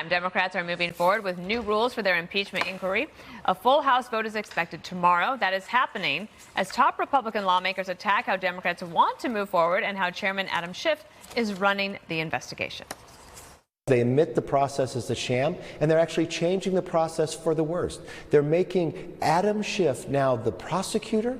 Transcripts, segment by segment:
Democrats are moving forward with new rules for their impeachment inquiry. A full House vote is expected tomorrow. That is happening as top Republican lawmakers attack how Democrats want to move forward and how Chairman Adam Schiff is running the investigation. They admit the process is a sham, and they're actually changing the process for the worst. They're making Adam Schiff now the prosecutor,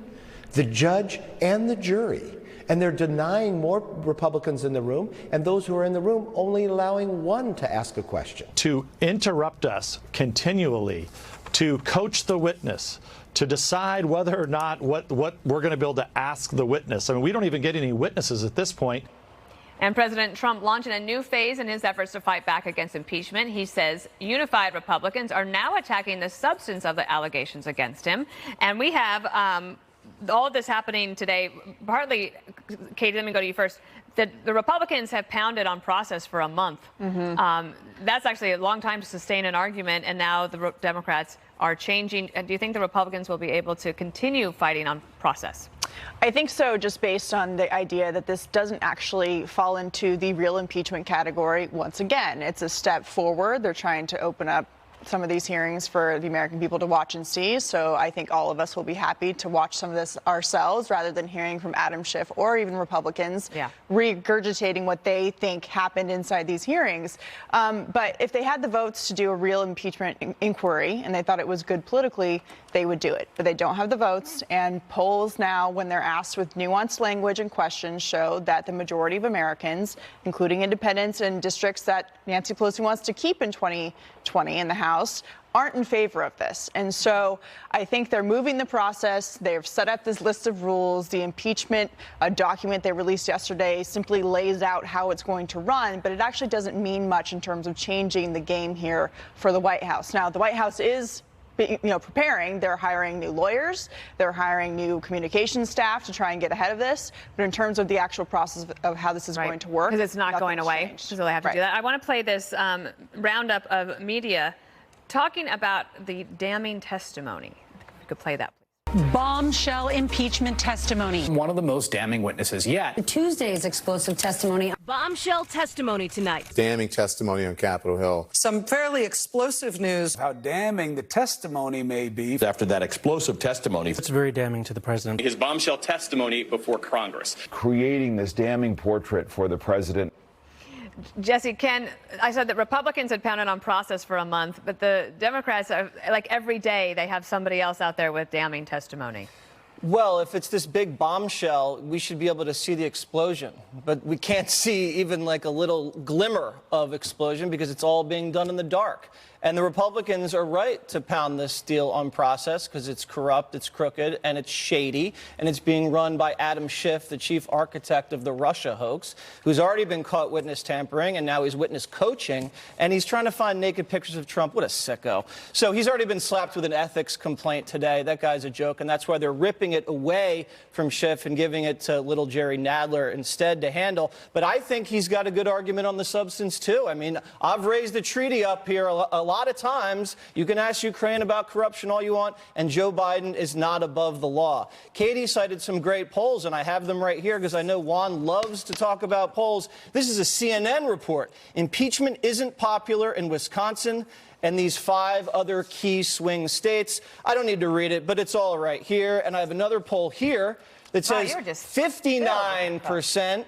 the judge, and the jury. And they're denying more Republicans in the room, and those who are in the room only allowing one to ask a question. To interrupt us continually, to coach the witness, to decide whether or not what we're going to be able to ask the witness. I mean, we don't even get any witnesses at this point. And President Trump launching a new phase in his efforts to fight back against impeachment. He says unified Republicans are now attacking the substance of the allegations against him. And we have all of this happening today, partly, Katie, let me go to you first. The Republicans have pounded on process for a month. That's actually a long time to sustain an argument, and now the Democrats are changing. Do you think the Republicans will be able to continue fighting on process? I think so, just based on the idea that this doesn't actually fall into the real impeachment category. Once again, it's a step forward. They're trying to open up some of these hearings for the American people to watch and see. So I think all of us will be happy to watch some of this ourselves rather than hearing from Adam Schiff or even Republicans regurgitating what they think happened inside these hearings. But if they had the votes to do a real impeachment inquiry and they thought it was good politically, they would do it. But they don't have the votes, and polls now, when they're asked with nuanced language and questions, show that the majority of Americans, including independents and districts that Nancy Pelosi wants to keep in 2020 in the House, aren't in favor of this. And so I think they're moving the process. They've set up this list of rules. The impeachment document they released yesterday simply lays out how it's going to run, but it actually doesn't mean much in terms of changing the game here for the White House. Now, the White House is preparing. They're hiring new lawyers. They're hiring new communication staff to try and get ahead of this. But in terms of the actual process of how this is going to work, because it's not going away, so they have to do that. I want to play this roundup of media talking about the damning testimony. If you could play that, please. Bombshell impeachment testimony. One of the most damning witnesses yet. Tuesday's explosive testimony. Bombshell testimony tonight. Damning testimony on Capitol Hill. Some fairly explosive news. How damning the testimony may be. After that explosive testimony. It's very damning to the president. His bombshell testimony before Congress. Creating this damning portrait for the president. Jesse, Ken, I said that Republicans had pounded on process for a month, but the Democrats, are, like every day, they have somebody else out there with damning testimony. Well, if it's this big bombshell, we should be able to see the explosion. But we can't see even like a little glimmer of explosion because it's all being done in the dark. And the Republicans are right to pound this deal on process because it's corrupt, it's crooked, and it's shady. And it's being run by Adam Schiff, the chief architect of the Russia hoax, who's already been caught witness tampering, and now he's witness coaching. And he's trying to find naked pictures of Trump. What a sicko. So he's already been slapped with an ethics complaint today. That guy's a joke. And that's why they're ripping it away from Schiff and giving it to little Jerry Nadler instead to handle. But I think he's got a good argument on the substance, too. I mean, I've raised the treaty up here a lot of times. You can ask Ukraine about corruption all you want, and Joe Biden is not above the law. Katie cited some great polls, and I have them right here because I know Juan loves to talk about polls. This is a CNN report. Impeachment isn't popular in Wisconsin and these 5 other key swing states. I don't need to read it, but it's all right here. And I have another poll here that says 59%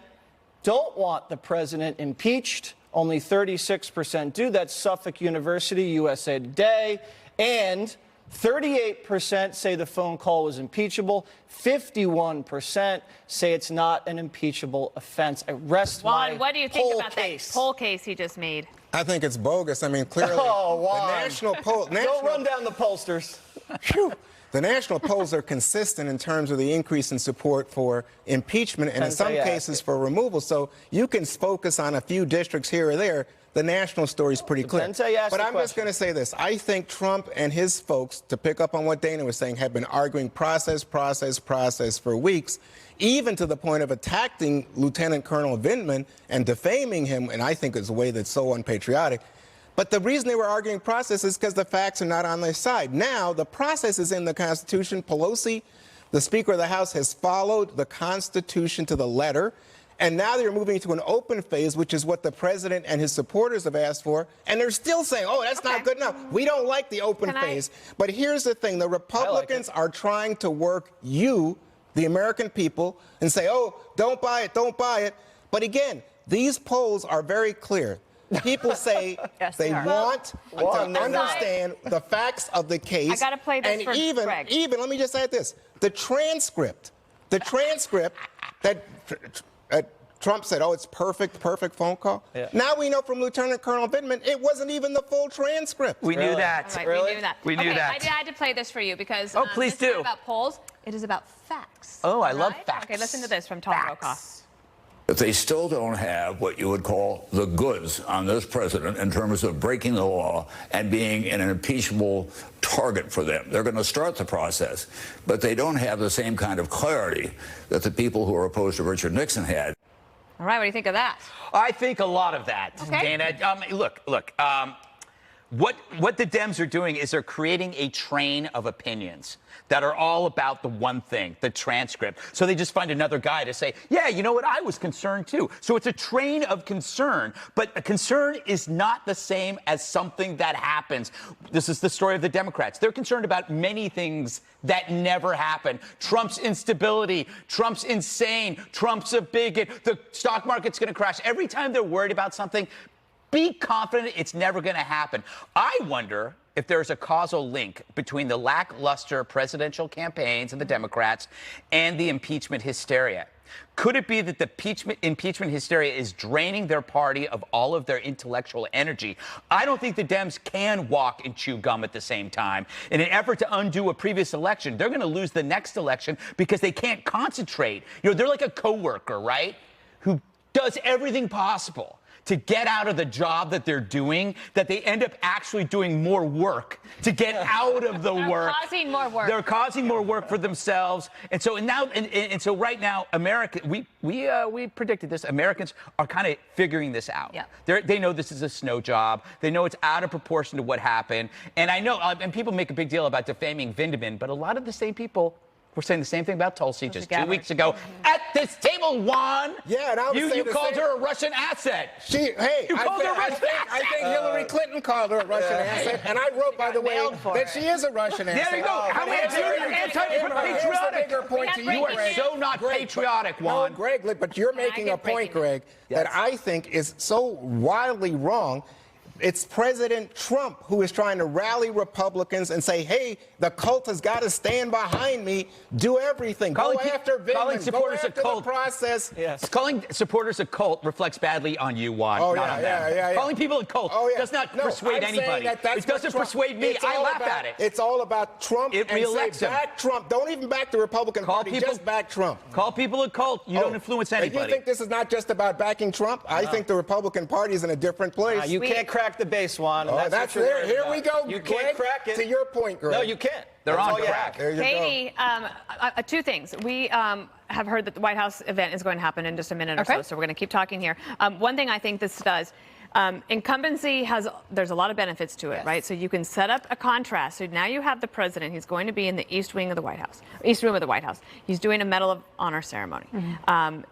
don't want the president impeached. Only 36% do. That's Suffolk University, USA Today. And 38% say the phone call was impeachable. 51% say it's not an impeachable offense. I rest my Juan, what do you think about case. that poll case he just made? I think it's bogus. I mean, clearly, the national poll. Don't run down the pollsters. The national polls are consistent in terms of the increase in support for impeachment and in some cases for removal. So you can focus on a few districts here or there. The national story is pretty clear. But I'm just going to say this. I think Trump and his folks, to pick up on what Dana was saying, have been arguing process for weeks, even to the point of attacking Lieutenant Colonel Vindman and defaming him, and I think it's a way that's so unpatriotic. But the reason they were arguing process is because the facts are not on their side. Now, the process is in the Constitution. Pelosi, the Speaker of the House, has followed the Constitution to the letter. And now they're moving to an open phase, which is what the president and his supporters have asked for. And they're still saying, oh, that's not good enough. We don't like the open phase. But here's the thing. The Republicans are trying to work you, the American people, and say, oh, don't buy it, don't buy it. But again, these polls are very clear. People say they want to understand the facts of the case. I got to play this and even, let me just add this, the transcript that Trump said, oh, it's perfect phone call. Yeah. Now we know from Lieutenant Colonel Vindman, it wasn't even the full transcript. We knew that. Right, really? We knew that. We knew that. I had to play this for you because please this is do. not about polls. It is about facts. Oh, I love facts. Okay, listen to this from Tom Brokaw. But they still don't have what you would call the goods on this president in terms of breaking the law and being an impeachable target for them. They're going to start the process, but they don't have the same kind of clarity that the people who are opposed to Richard Nixon had. All right, what do you think of that? I think a lot of that, Dana. Look. What the Dems are doing is they're creating a train of opinions that are all about the one thing, the transcript. So they just find another guy to say, yeah, you know what, I was concerned too. So it's a train of concern, but a concern is not the same as something that happens. This is the story of the Democrats. They're concerned about many things that never happen. Trump's instability, Trump's insane, Trump's a bigot, the stock market's going to crash. Every time they're worried about something, be confident it's never going to happen. I wonder if there's a causal link between the lackluster presidential campaigns of the Democrats and the impeachment hysteria. Could it be that the impeachment hysteria is draining their party of all of their intellectual energy? I don't think the Dems can walk and chew gum at the same time. In an effort to undo a previous election, they're going to lose the next election because they can't concentrate. You know, they're like a coworker, right, who does everything possible to get out of the job that they're doing, that they end up actually doing more work to get out of the work. They're causing more work. They're causing more work for themselves. And so so right now, America, we predicted this. Americans are kind of figuring this out. Yeah. They know this is a snow job. They know it's out of proportion to what happened. And I know, and people make a big deal about defaming Vindman, but a lot of the same people were saying the same thing about Tulsi just 2 weeks ago at this table, Juan. Yeah, and I was you called her a Russian asset. I think Hillary Clinton called her a Russian asset, and I wrote, by the way, that she is a Russian asset. There you go. How many you're anti-patriotic? You are so not patriotic, Juan. No, Greg, but you're making a point, Greg, that I think is so wildly wrong. It's President Trump who is trying to rally Republicans and say, hey, the cult has got to stand behind me, do everything, go after Vindman, go after the process. Yes. Calling supporters a cult reflects badly on you, Juan, not on them. Calling people a cult does not persuade anybody. It doesn't persuade me. I laugh at it. It's all about Trump. It reelects him. Back Trump. Don't even back the Republican Party, just back Trump. Call people a cult. You don't influence anybody. You think this is not just about backing Trump? I think the Republican Party is in a different place. You can't crack the base, Juan. That's there. Here we go. You can't crack it. To your point, Greg. No, you can't. They're on crack. There you Katie, two things. We have heard that the White House event is going to happen in just a minute or so we're going to keep talking here. One thing I think this does, incumbency there's a lot of benefits to it, right? So you can set up a contrast. So now you have the president. He's going to be in the East Room of the White House. He's doing a Medal of Honor ceremony.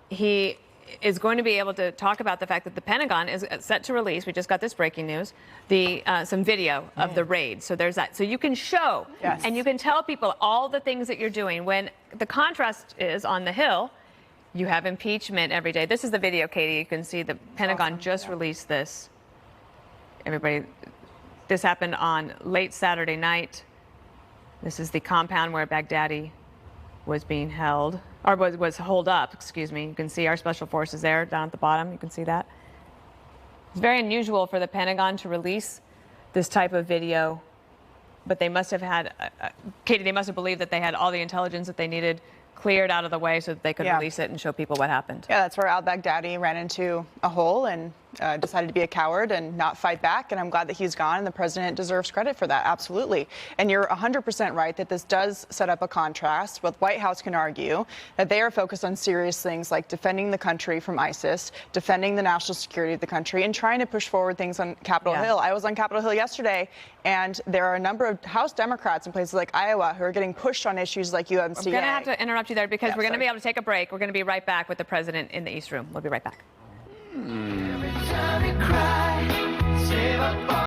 He is going to be able to talk about the fact that the Pentagon is set to release, we just got this breaking news, some video of the raid. So there's that. So you can show and you can tell people all the things that you're doing. When the contrast is on the Hill, you have impeachment every day. This is the video, Katie. You can see the Pentagon just released this. Everybody, this happened on late Saturday night. This is the compound where Baghdadi was being held, or was holed up, excuse me. You can see our special forces there down at the bottom. You can see that. It's very unusual for the Pentagon to release this type of video, but they must have had, Katie, they must have believed that they had all the intelligence that they needed cleared out of the way so that they could release it and show people what happened. Yeah, that's where al-Baghdadi ran into a hole and decided to be a coward and not fight back. And I'm glad that he's gone, and the president deserves credit for that. Absolutely. And you're 100% right that this does set up a contrast. What White House can argue that they are focused on serious things like defending the country from ISIS, defending the national security of the country, and trying to push forward things on Capitol Hill. I was on Capitol Hill yesterday, and there are a number of House Democrats in places like Iowa who are getting pushed on issues like UMCA. I'm going to have to interrupt you there because we're going to be able to take a break. We're going to be right back with the president in the East Room. We'll be right back.